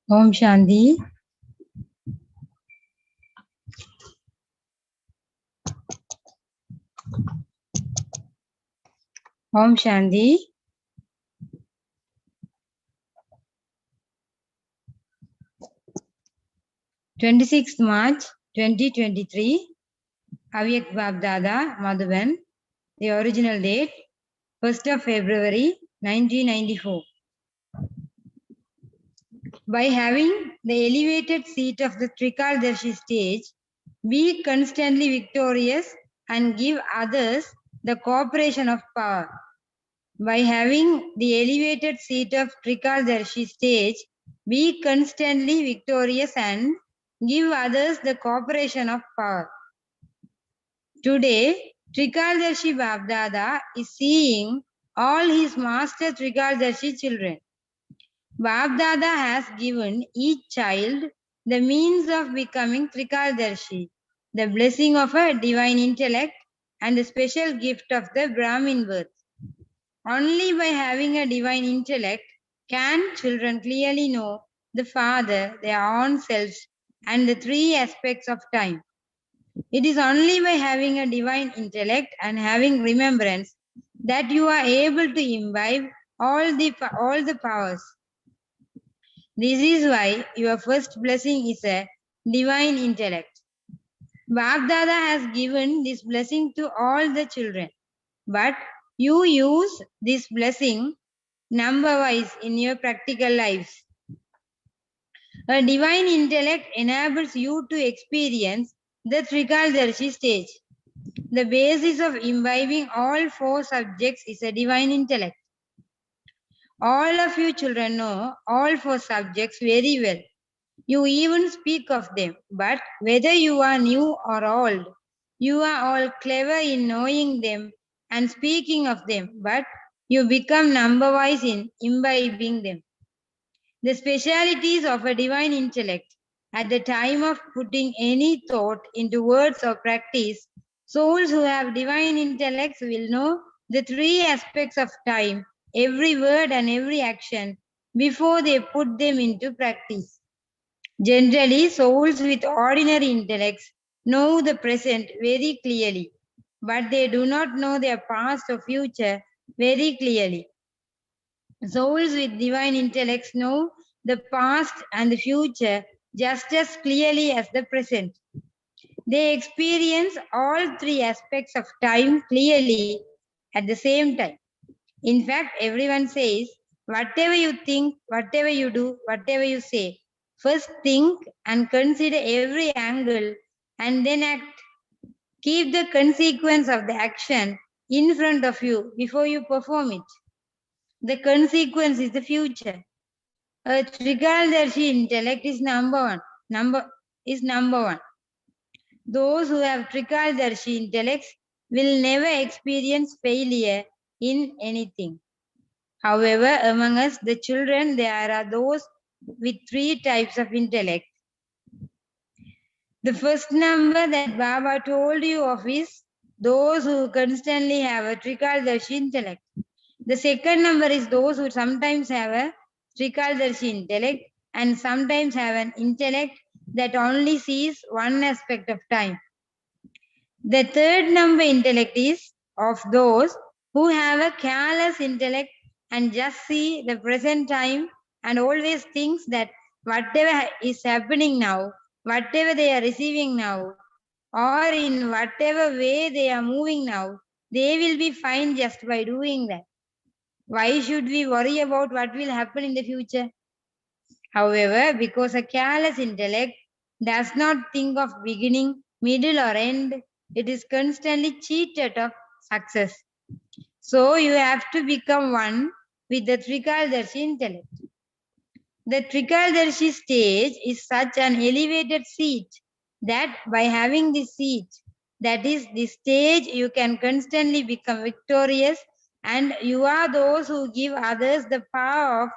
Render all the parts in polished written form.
Om Shanti. Om Shanti. March 2023. Avyakth Dada, Madhuban. The original date, 1st of February 1994. By having the elevated seat of the Trikaldarshi stage, be constantly victorious and give others the cooperation of power. By having the elevated seat of Trikaldarshi stage, be constantly victorious and give others the cooperation of power. Today, Trikaldarshi Babdada is seeing all his master Trikaldarshi children. Babdada has given each child the means of becoming Trikaldarshi, the blessing of a divine intellect and the special gift of the Brahmin birth. Only by having a divine intellect can children clearly know the Father, their own selves, and the three aspects of time. It is only by having a divine intellect and having remembrance that you are able to imbibe all the powers. This is why your first blessing is a divine intellect. Babdada has given this blessing to all the children, but you use this blessing number-wise in your practical lives. A divine intellect enables you to experience the Trikaldarshi stage. The basis of imbibing all four subjects is a divine intellect. All of you children know all four subjects very well. You even speak of them, but whether you are new or old, you are all clever in knowing them and speaking of them, but you become number-wise in imbibing them. The specialities of a divine intellect at the time of putting any thought into words or practice, souls who have divine intellects will know the three aspects of time, every word and every action, before they put them into practice. Generally, souls with ordinary intellects know the present very clearly, but they do not know their past or future very clearly. Souls with divine intellects know the past and the future just as clearly as the present. They experience all three aspects of time clearly at the same time. In fact, everyone says, whatever you think, whatever you do, whatever you say, first think and consider every angle and then act. Keep the consequence of the action in front of you before you perform it. The consequence is the future. A Trikaldarshi intellect is number one. Those who have Trikaldarshi intellects will never experience failure in anything. However, among us, the children, there are those with three types of intellect. The first number that Baba told you of is those who constantly have a Trikaldarshi intellect. The second number is those who sometimes have a Trikaldarshi intellect and sometimes have an intellect that only sees one aspect of time. The third number intellect is of those who have a careless intellect and just see the present time and always thinks that whatever is happening now, whatever they are receiving now, or in whatever way they are moving now, they will be fine just by doing that. Why should we worry about what will happen in the future? However, because a careless intellect does not think of beginning, middle, or end, it is constantly cheated of success. So you have to become one with the Trikaldarshi intellect. The Trikaldarshi stage is such an elevated seat that by having this seat, that is the stage, you can constantly become victorious, and you are those who give others the power of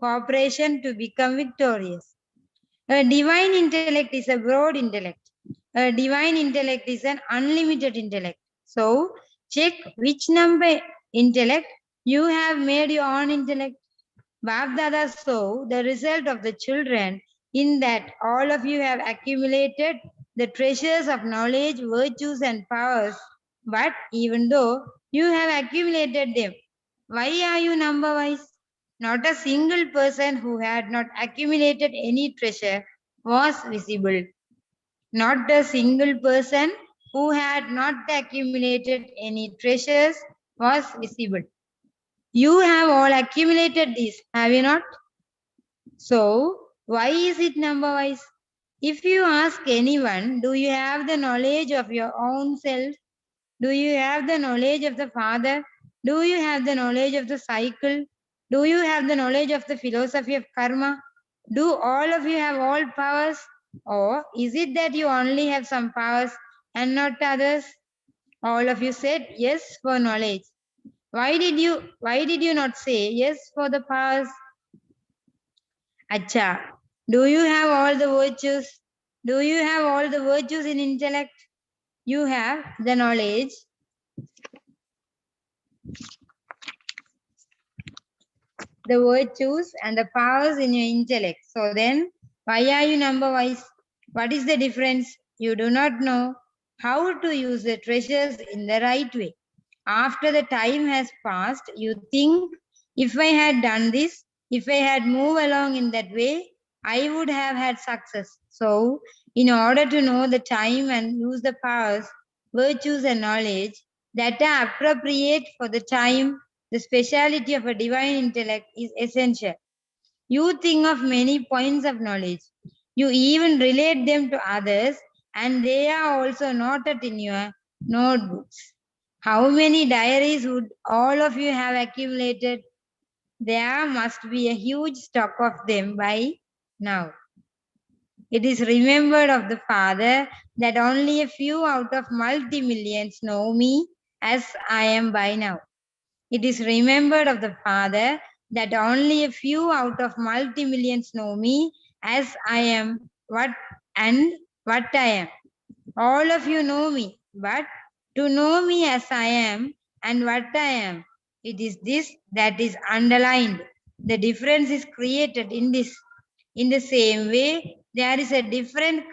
cooperation to become victorious. A divine intellect is a broad intellect. A divine intellect is an unlimited intellect. So check which number intellect you have made your own intellect. Bapdada saw the result of the children in that all of you have accumulated the treasures of knowledge, virtues, and powers. But even though you have accumulated them, why are you number wise? Not a single person who had not accumulated any treasure was visible. Not a single person who had not accumulated any treasures was visible. You have all accumulated this, have you not? So, why is it number wise? If you ask anyone, do you have the knowledge of your own self? Do you have the knowledge of the Father? Do you have the knowledge of the cycle? Do you have the knowledge of the philosophy of karma? Do all of you have all powers? Or is it that you only have some powers and not others? All of you said yes for knowledge. Why did you not say yes for the powers? Acha. Do you have all the virtues? Do you have all the virtues in intellect? You have the knowledge. The virtues and the powers in your intellect. So then, why are you number wise? What is the difference? You do not know how to use the treasures in the right way. After the time has passed, you think, if I had done this, if I had moved along in that way, I would have had success. So, in order to know the time and use the powers, virtues, and knowledge that are appropriate for the time, the speciality of a divine intellect is essential. You think of many points of knowledge. You even relate them to others, and they are also noted in your notebooks. How many diaries would all of you have accumulated? There must be a huge stock of them by now. It is remembered of the Father that only a few out of multi-millions know me as I am by now. It is remembered of the Father that only a few out of multi-millions know me as I am what I am. All of you know me, but to know me as I am and what I am, it is this that is underlined. The difference is created in this. In the same way, there is a difference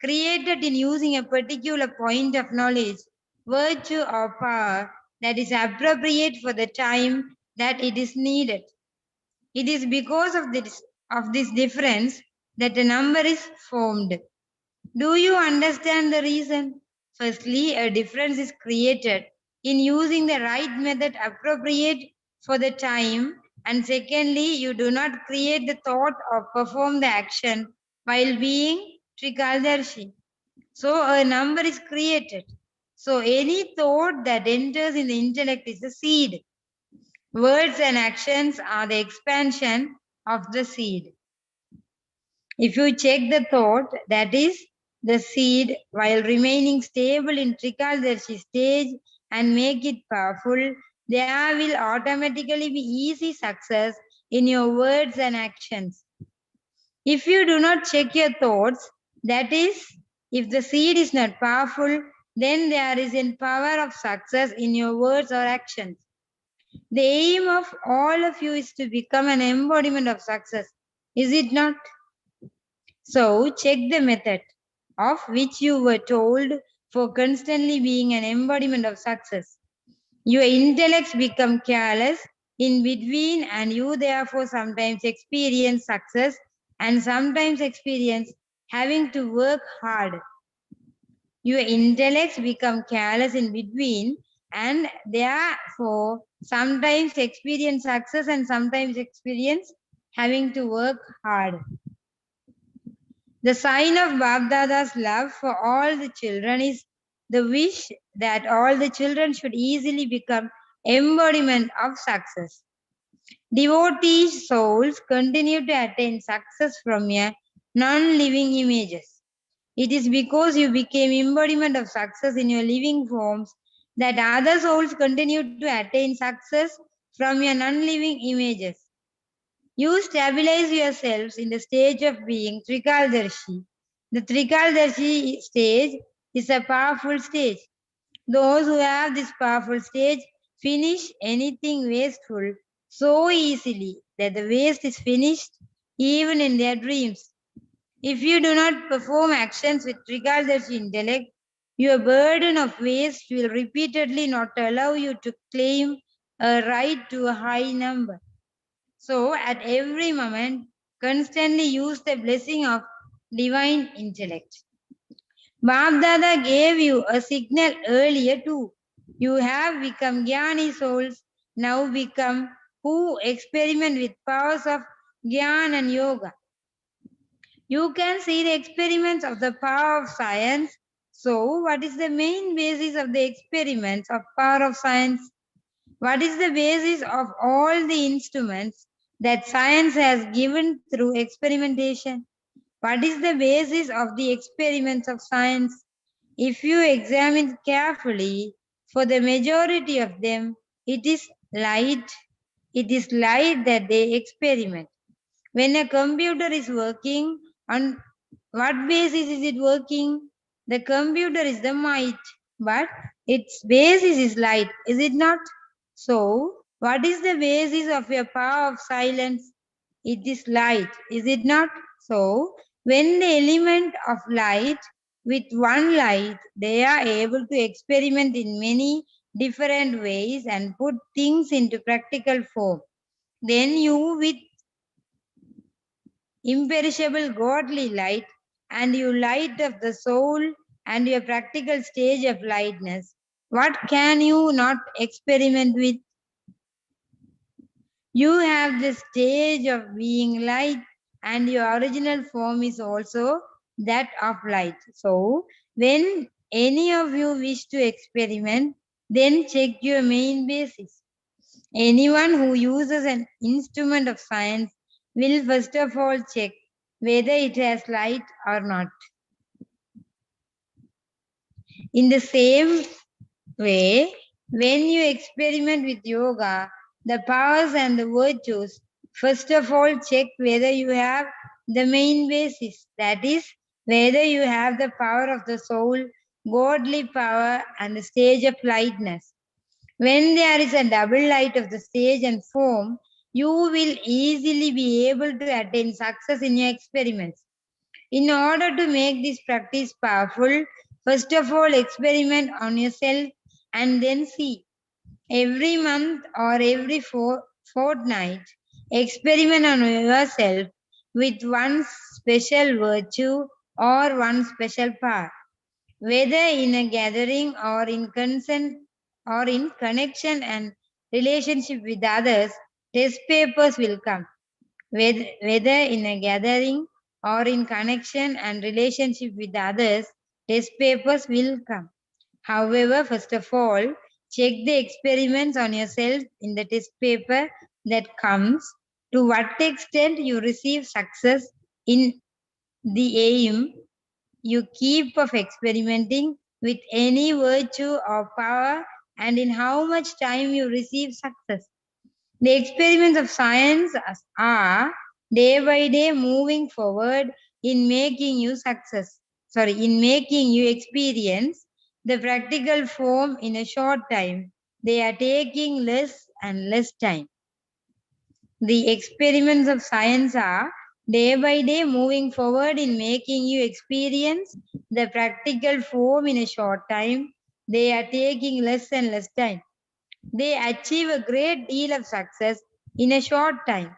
created in using a particular point of knowledge, virtue, or power that is appropriate for the time that it is needed. It is because of this difference that a number is formed. Do you understand the reason? Firstly, a difference is created in using the right method appropriate for the time, and secondly, you do not create the thought or perform the action while being Trikaldarshi. So a number is created. So any thought that enters in the intellect is a seed. Words and actions are the expansion of the seed. If you check the thought, that is the seed, while remaining stable in Trikaldarshi stage and make it powerful, there will automatically be easy success in your words and actions. If you do not check your thoughts, that is, if the seed is not powerful, then there is in power of success in your words or actions. The aim of all of you is to become an embodiment of success, is it not? So check the method of which you were told for constantly being an embodiment of success. Your intellects become careless in between, and you therefore sometimes experience success and sometimes experience having to work hard. Your intellects become careless in between, and therefore sometimes experience success and sometimes experience having to work hard. The sign of Babdada's love for all the children is the wish that all the children should easily become embodiment of success. Devotee souls continue to attain success from your non-living images. It is because you became embodiment of success in your living forms that other souls continue to attain success from your non-living images. You stabilize yourselves in the stage of being Trikaldarshi. The Trikaldarshi stage is a powerful stage. Those who have this powerful stage finish anything wasteful so easily that the waste is finished even in their dreams. If you do not perform actions with Trikaldarshi intellect, your burden of waste will repeatedly not allow you to claim a right to a high number. So, at every moment, constantly use the blessing of divine intellect. Babdada gave you a signal earlier too. You have become Jnani souls, now become who experiment with powers of Jnana and Yoga. You can see the experiments of the power of science. So, what is the main basis of the experiments of power of science? What is the basis of all the instruments that science has given through experimentation? What is the basis of the experiments of science? If you examine carefully, for the majority of them, it is light. It is light that they experiment. When a computer is working, on what basis is it working? The computer is the might, but its basis is light, is it not? So, what is the basis of your power of silence? It is light, is it not? So, when the element of light with one light, they are able to experiment in many different ways and put things into practical form. Then you, with imperishable godly light, and you light of the soul and your practical stage of lightness, what can you not experiment with? You have the stage of being light, and your original form is also that of light. So, when any of you wish to experiment, then check your main basis. Anyone who uses an instrument of science will first of all check whether it has light or not. In the same way, when you experiment with yoga, the powers and the virtues, first of all check whether you have the main basis, that is, whether you have the power of the soul, godly power, and the stage of lightness. When there is a double light of the stage and form, you will easily be able to attain success in your experiments. In order to make this practice powerful, first of all experiment on yourself and then see. Every month or every fortnight, experiment on yourself with one special virtue or one special power. Whether in a gathering or in consent or in connection and relationship with others, test papers will come. Whether in a gathering or in connection and relationship with others, test papers will come. However, first of all, check the experiments on yourself in the test paper that comes. To what extent you receive success in the aim you keep of experimenting with any virtue or power, and in how much time you receive success. The experiments of science are day by day moving forward in making you in making you experience the practical form in a short time. They are taking less and less time. The experiments of science are day by day moving forward in making you experience the practical form in a short time. They are taking less and less time. they achieve a great deal of success in a short time.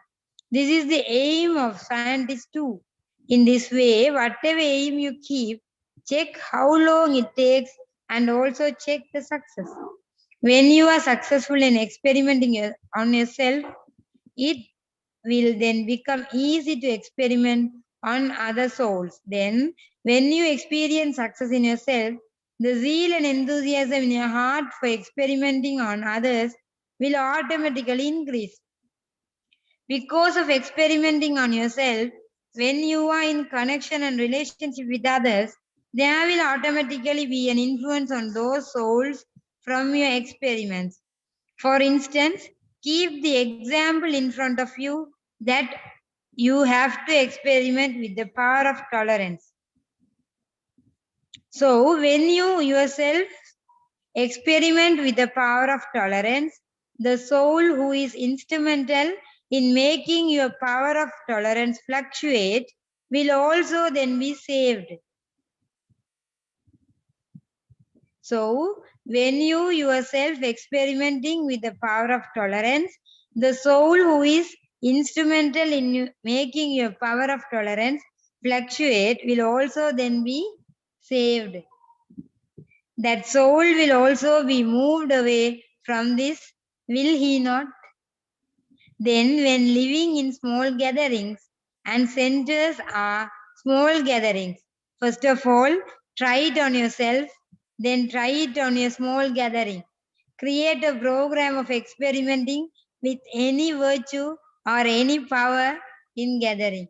This is the aim of scientists too. In this way, whatever aim you keep, check how long it takes and also check the success. When you are successful in experimenting on yourself, it will then become easy to experiment on other souls. Then, when you experience success in yourself, the zeal and enthusiasm in your heart for experimenting on others will automatically increase. Because of experimenting on yourself, when you are in connection and relationship with others, there will automatically be an influence on those souls from your experiments. For instance, keep the example in front of you that you have to experiment with the power of tolerance. So, when you yourself experiment with the power of tolerance, the soul who is instrumental in making your power of tolerance fluctuate will also then be saved. So, when you yourself experimenting with the power of tolerance, the soul who is instrumental in making your power of tolerance fluctuate will also then be saved. That soul will also be moved away from this, will he not? Then, when living in small gatherings, and centers are small gatherings, first of all, try it on yourself, then try it on your small gathering. Create a program of experimenting with any virtue or any power in gathering.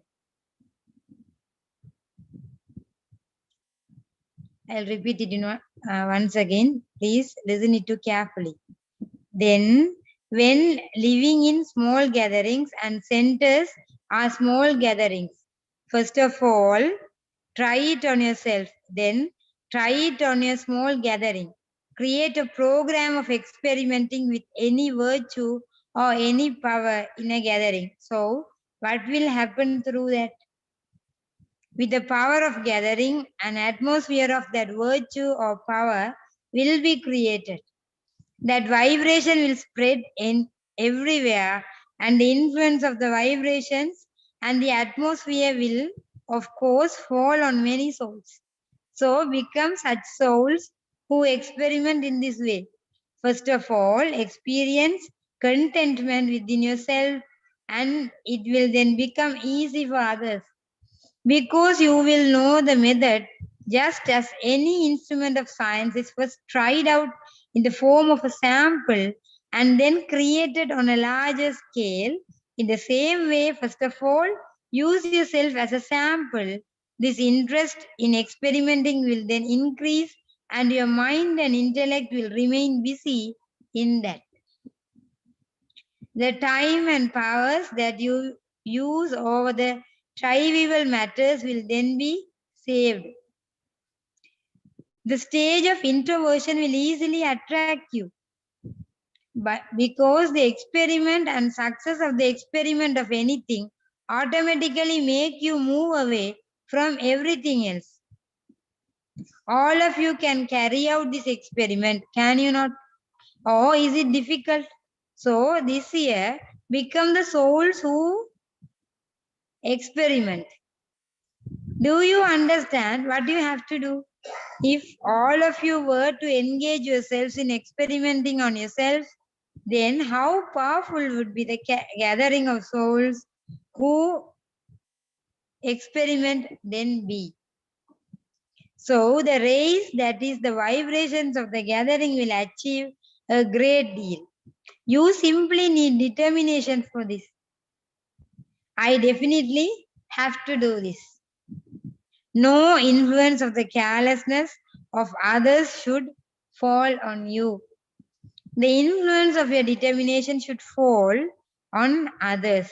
I'll repeat it once again. Please listen it to carefully. Then, when living in small gatherings and centers are small gatherings, first of all, try it on yourself. Then, try it on your small gathering. Create a program of experimenting with any virtue or any power in a gathering. So, what will happen through that? With the power of gathering, an atmosphere of that virtue or power will be created. That vibration will spread in everywhere, and the influence of the vibrations and the atmosphere will, of course, fall on many souls. So become such souls who experiment in this way. First of all, experience contentment within yourself, and it will then become easy for others. Because you will know the method, just as any instrument of science is first tried out in the form of a sample and then created on a larger scale. In the same way, first of all, use yourself as a sample. This interest in experimenting will then increase, and your mind and intellect will remain busy in that. The time and powers that you use over the trivial matters will then be saved. The stage of introversion will easily attract you, but because the experiment and success of the experiment of anything automatically make you move away from everything else. All of you can carry out this experiment, can you not? Or is it difficult? So this year, become the souls who experiment. Do you understand what you have to do? If all of you were to engage yourselves in experimenting on yourselves, then how powerful would be the gathering of souls who experiment then be? So the race, that is the vibrations of the gathering, will achieve a great deal. You simply need determination for this. I definitely have to do this. No influence of the carelessness of others should fall on you. The influence of your determination should fall on others.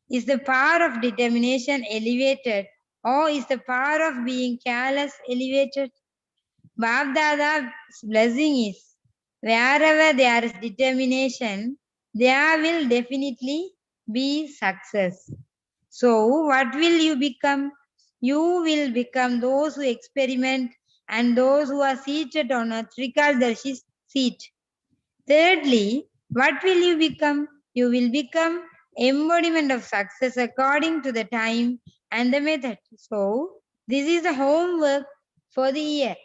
Is the power of determination elevated, or is the power of being careless elevated? Bab blessing is, wherever there is determination, there will definitely be success. So what will you become? You will become those who experiment and those who are seated on a Trikaldarshi seat. Thirdly, what will you become? You will become embodiment of success according to the time and the method. So, this is the homework for the year.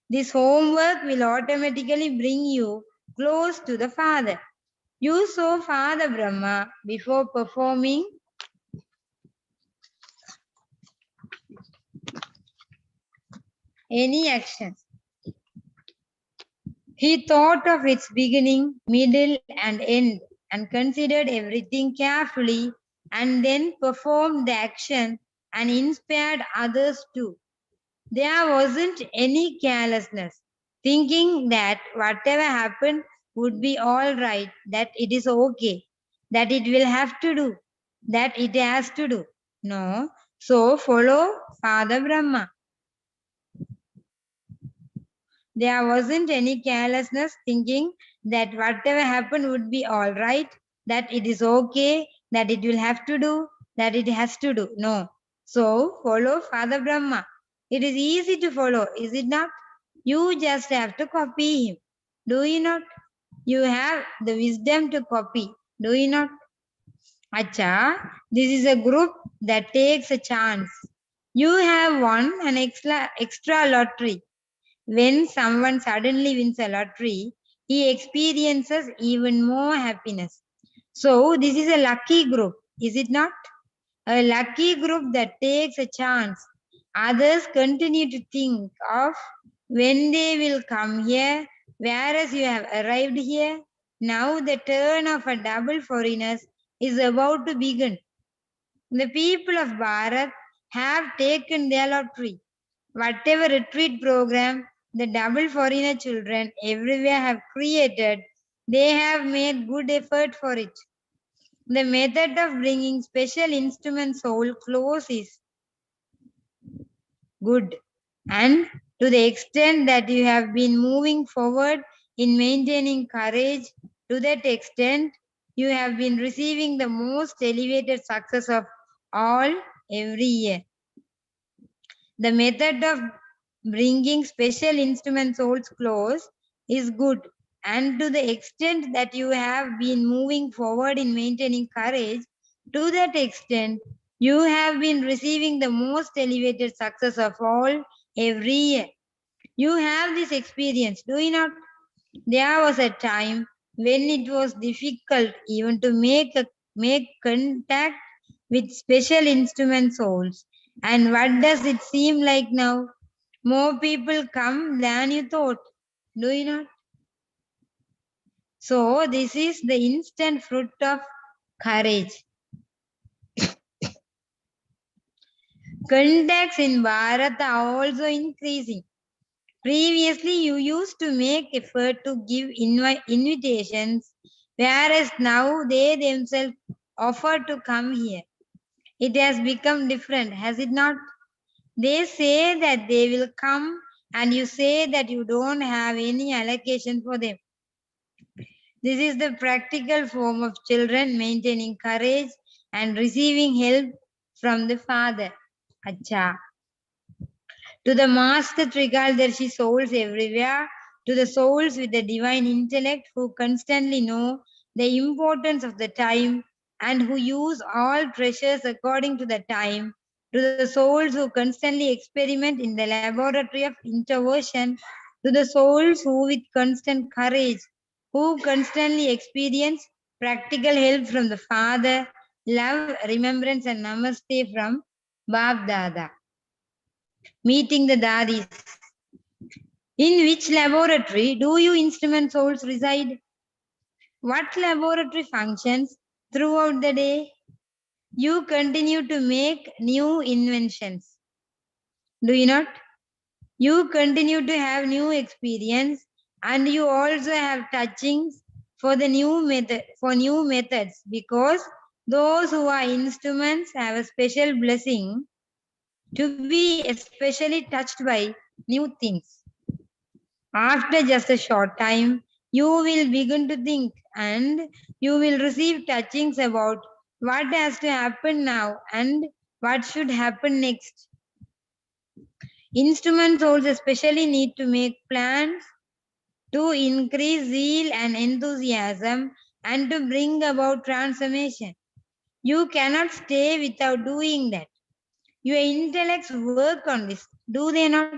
This homework will automatically bring you close to the Father. You saw Father Brahma before performing any action. He thought of its beginning, middle, and end and considered everything carefully and then performed the action and inspired others too. There wasn't any carelessness, thinking that whatever happened would be all right, that it is okay, that it will have to do, that it has to do. No. So follow Father Brahma. There wasn't any carelessness, thinking that whatever happened would be all right, that it is okay, that it will have to do, that it has to do. No. So follow Father Brahma. It is easy to follow, is it not? You just have to copy him. Do you not? You have the wisdom to copy. Do you not? Acha, this is a group that takes a chance. You have won an extra lottery. When someone suddenly wins a lottery, he experiences even more happiness. So, this is a lucky group, is it not? A lucky group that takes a chance. Others continue to think of when they will come here, whereas you have arrived here. Now, the turn of a double foreigners is about to begin. The people of Bharat have taken their lottery. Whatever retreat program the double foreigner children everywhere have created, they have made good effort for it. The method of bringing special instrument soul close is good. And to the extent that you have been moving forward in maintaining courage, to that extent you have been receiving the most elevated success of all every year. The method of bringing special instrument souls close is good, and to the extent that you have been moving forward in maintaining courage, to that extent you have been receiving the most elevated success of all every year. You have this experience, do you not? There was a time when it was difficult even to make contact with special instrument souls. And what does it seem like now? More people come than you thought. Do you not? So this is the instant fruit of courage. Contacts in Bharat are also increasing. Previously, you used to make effort to give invitations, whereas now they themselves offer to come here. It has become different, has it not? They say that they will come, and you say that you don't have any allocation for them. This is the practical form of children maintaining courage and receiving help from the Father. Acha. To the master Trikaldarshi souls everywhere, to the souls with the divine intellect who constantly know the importance of the time and who use all treasures according to the time, to the souls who constantly experiment in the laboratory of introversion, to the souls who with constant courage, who constantly experience practical help from the Father, love, remembrance and namaste from Bab Dada. Meeting the Dadis. In which laboratory do you instrument souls reside? What laboratory functions throughout the day? You continue to make new inventions. Do you not? You continue to have new experience and you also have touchings for the new methods, because those who are instruments have a special blessing to be especially touched by new things. After just a short time, you will begin to think and you will receive touchings about what has to happen now and what should happen next. Instrument souls especially need to make plans to increase zeal and enthusiasm and to bring about transformation. You cannot stay without doing that. Your intellects work on this, do they not?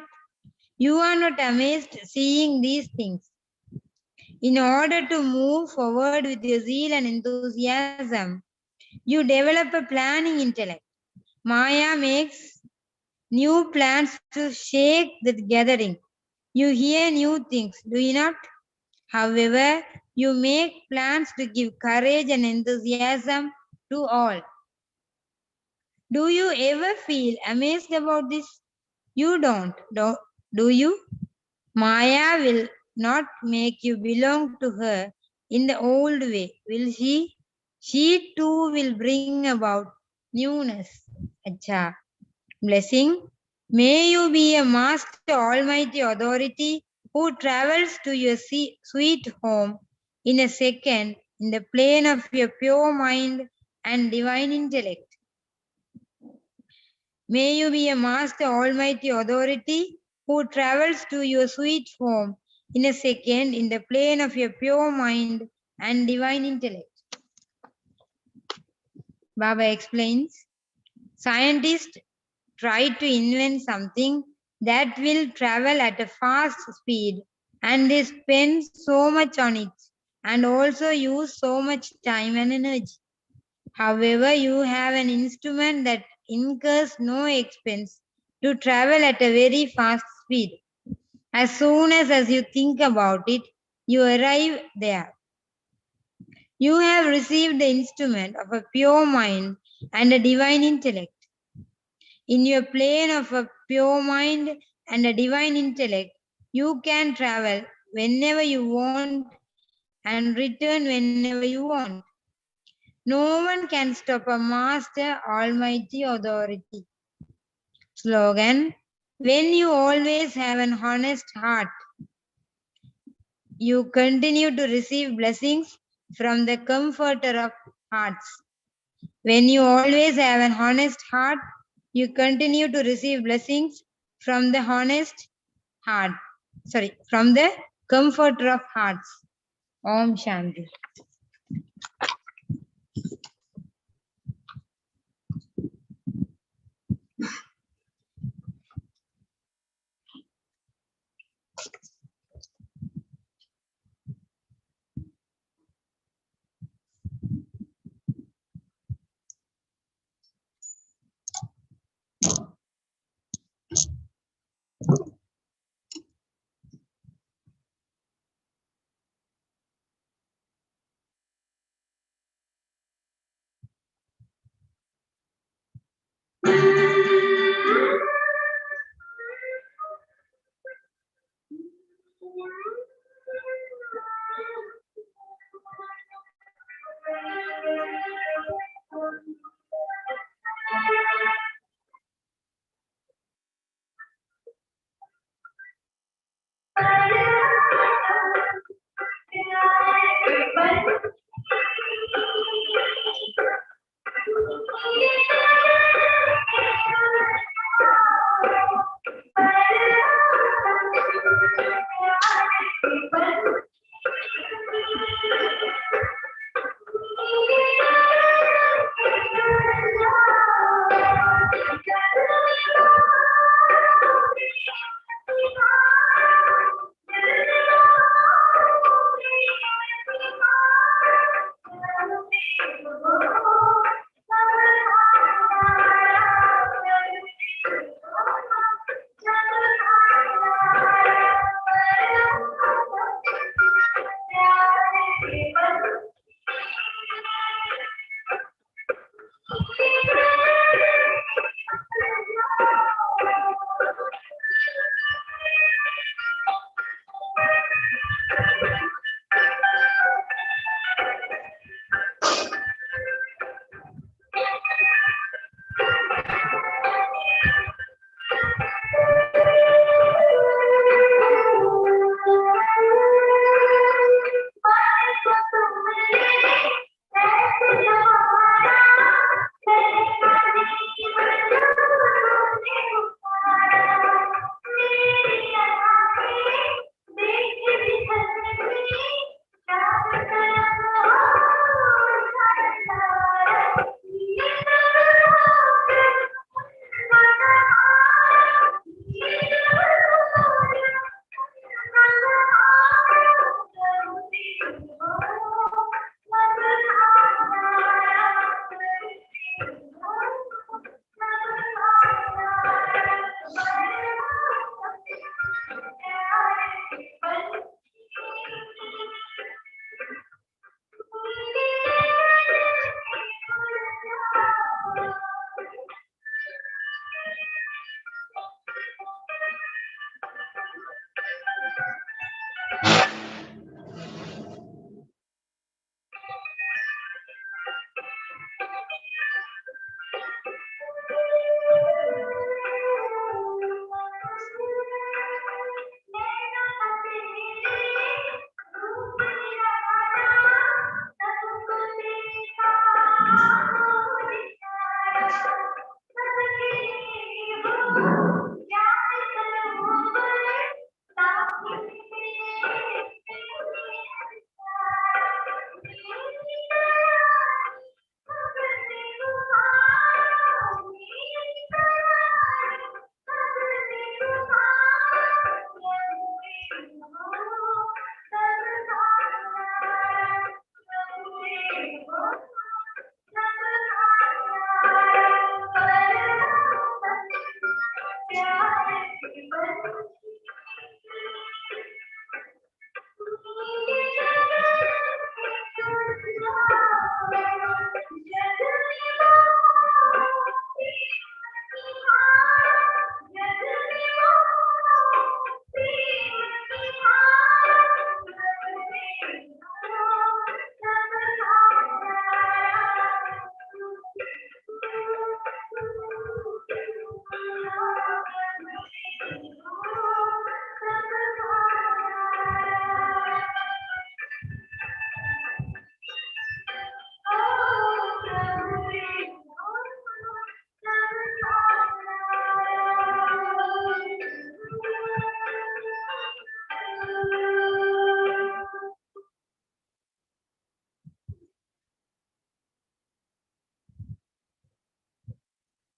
You are not amazed seeing these things. In order to move forward with your zeal and enthusiasm, you develop a planning intellect. Maya makes new plans to shake the gathering. You hear new things, do you not? However, you make plans to give courage and enthusiasm to all. Do you ever feel amazed about this? You don't, do you? Maya will not make you belong to her in the old way, will she? She too will bring about newness. Acha. Blessing. May you be a master almighty authority who travels to your sweet home in a second in the plane of your pure mind and divine intellect. May you be a master almighty authority who travels to your sweet home in a second in the plane of your pure mind and divine intellect. Baba explains, scientists try to invent something that will travel at a fast speed and they spend so much on it and also use so much time and energy. However, you have an instrument that incurs no expense to travel at a very fast speed. As soon as you think about it, you arrive there. You have received the instrument of a pure mind and a divine intellect. In your plane of a pure mind and a divine intellect, you can travel whenever you want and return whenever you want. No one can stop a master almighty authority. Slogan, when you always have an honest heart, you continue to receive blessings from the comforter of hearts. When you always have an honest heart, you continue to receive blessings from the honest heart. From the comforter of hearts. Om Shanti.